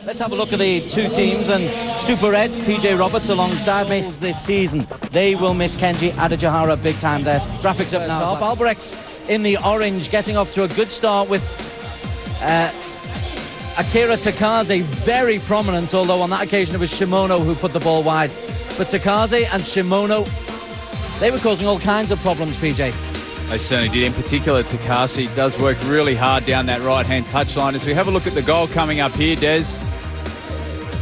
Let's have a look at the two teams, and Super Reds, PJ Roberts alongside me this season. They will miss Kenji Adajahara big time there. Graphics up now. Albirex in the orange, getting off to a good start with Akira Takaze very prominent, although on that occasion it was Shimono who put the ball wide. But Takaze and Shimono, they were causing all kinds of problems, PJ. They certainly did. In particular, Takaze does work really hard down that right-hand touchline. As we have a look at the goal coming up here, Des.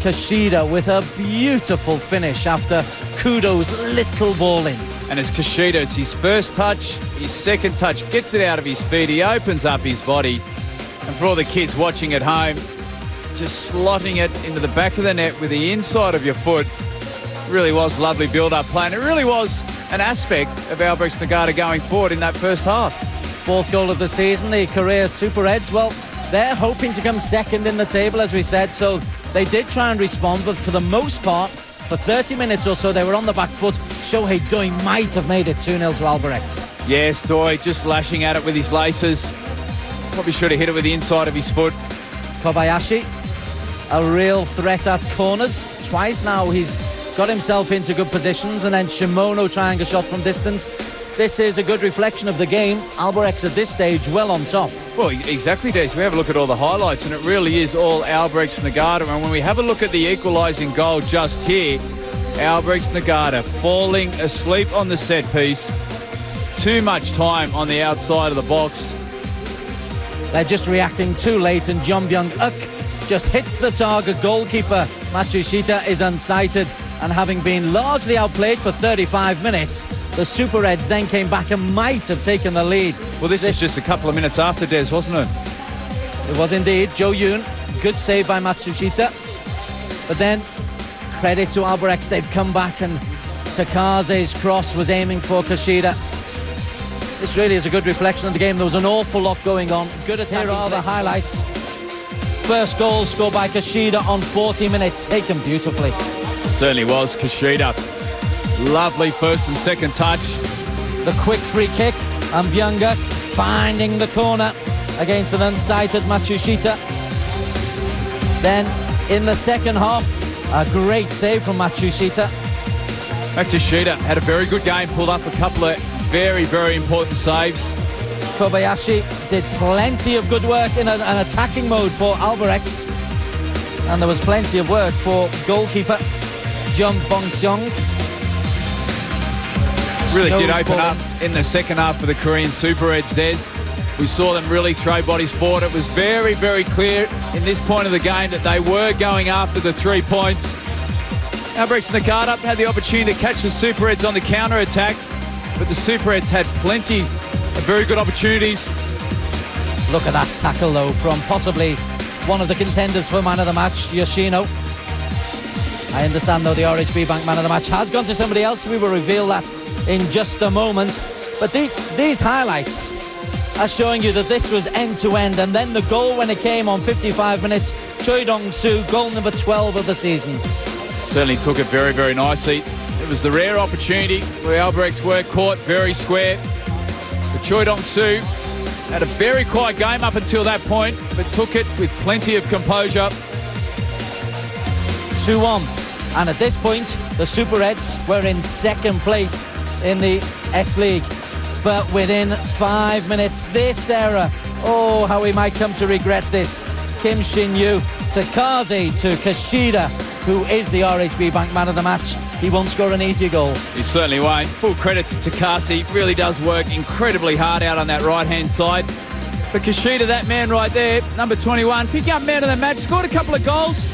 Kishida with a beautiful finish after Kudo's little ball in. And as Kishida, it's his first touch, his second touch, gets it out of his feet, he opens up his body. And for all the kids watching at home, just slotting it into the back of the net with the inside of your foot. Really was lovely build-up play, and it really was an aspect of Albirex Niigata going forward in that first half. Fourth goal of the season, the Korea Super Reds. Well, they're hoping to come second in the table, as we said, so they did try and respond, but for the most part, for 30 minutes or so, they were on the back foot. Shohei Doi might have made it 2-0 to Albirex. Yes, Doi just lashing at it with his laces. Probably should have hit it with the inside of his foot. Kobayashi, a real threat at corners. Twice now he's got himself into good positions, and then Shimono trying a shot from distance. This is a good reflection of the game. Albirex at this stage well on top. Well, exactly, Des. We have a look at all the highlights, and it really is all Albirex Niigata. And when we have a look at the equalising goal just here, Albirex Niigata falling asleep on the set piece. Too much time on the outside of the box. They're just reacting too late, and Byung just hits the target. Goalkeeper Matsushita is unsighted, and having been largely outplayed for 35 minutes, the Super Reds then came back and might have taken the lead. Well, this is just a couple of minutes after, Des, wasn't it? It was indeed. Yoon, good save by Matsushita. But then, credit to Albirex, they've come back, and Takaze's cross was aiming for Kishida. This really is a good reflection of the game. There was an awful lot going on. Good attack. Here are the highlights. First goal scored by Kishida on 40 minutes, taken beautifully. Certainly was. Kishida, lovely first and second touch. The quick free kick, and Byung finding the corner against an unsighted Matsushita. Then in the second half, a great save from Matsushita. Matsushita had a very good game, pulled up a couple of very, very important saves. Kobayashi did plenty of good work in an attacking mode for Albirex, and there was plenty of work for goalkeeper Jeon Bong-seong. Really did open up in the second half for the Korean Super Reds, Des. We saw them really throw bodies forward. It was very, very clear in this point of the game that they were going after the 3 points. Albirex Niigata had the opportunity to catch the Super Reds on the counter-attack, but the Super Reds had plenty of very good opportunities. Look at that tackle, though, from possibly one of the contenders for man of the match, Yoshino. I understand, though, the RHB Bank man of the match has gone to somebody else. We will reveal that in just a moment. But these highlights are showing you that this was end-to-end. And then the goal when it came on 55 minutes, Choi Dong-soo, goal number 12 of the season. Certainly took it very, very nicely. It was the rare opportunity where Albirex were caught very square. But Choi Dong-soo had a very quiet game up until that point, but took it with plenty of composure. 2-1. And at this point, the Super Reds were in second place in the S.League. But within 5 minutes, this error, oh, how we might come to regret this. Kim Shin-yu, Takaze to Kishida, who is the RHB Bank man of the match. He won't score an easier goal. He certainly won't. Full credit to Takaze. Really does work incredibly hard out on that right-hand side. But Kishida, that man right there, number 21, picking up man of the match, scored a couple of goals,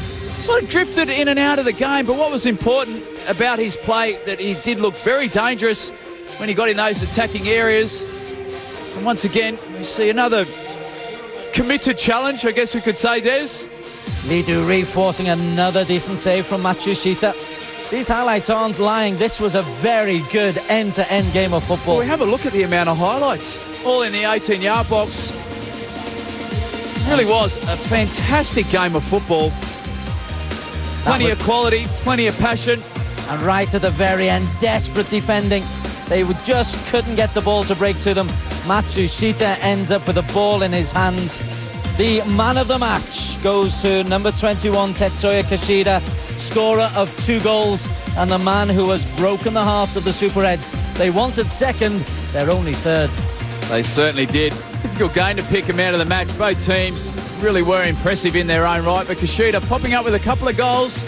sort of drifted in and out of the game. But what was important about his play, that he did look very dangerous when he got in those attacking areas. And once again, we see another committed challenge, I guess we could say, Des. Lee Do-ri forcing another decent save from Matsushita. These highlights aren't lying. This was a very good end-to-end game of football. Well, we have a look at the amount of highlights, all in the 18-yard box. It really was a fantastic game of football. Plenty of quality, plenty of passion. And right at the very end, desperate defending. They just couldn't get the ball to break to them. Matsushita ends up with the ball in his hands. The man of the match goes to number 21, Tetsuya Kishida, scorer of 2 goals and the man who has broken the hearts of the Super Reds. They wanted second, they're only third. They certainly did. Difficult game to pick a man of the match. Both teams really were impressive in their own right, but Kishida popping up with a couple of goals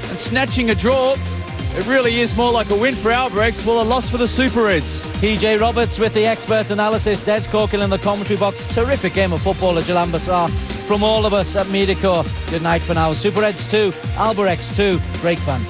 and snatching a draw. It really is more like a win for Albirex, well, a loss for the Super Reds. PJ Roberts with the expert analysis. Des Corkin in the commentary box. Terrific game of football at Jalan Besar from all of us at Mediacore. Good night for now. Super Reds 2, Albirex 2. Great fun.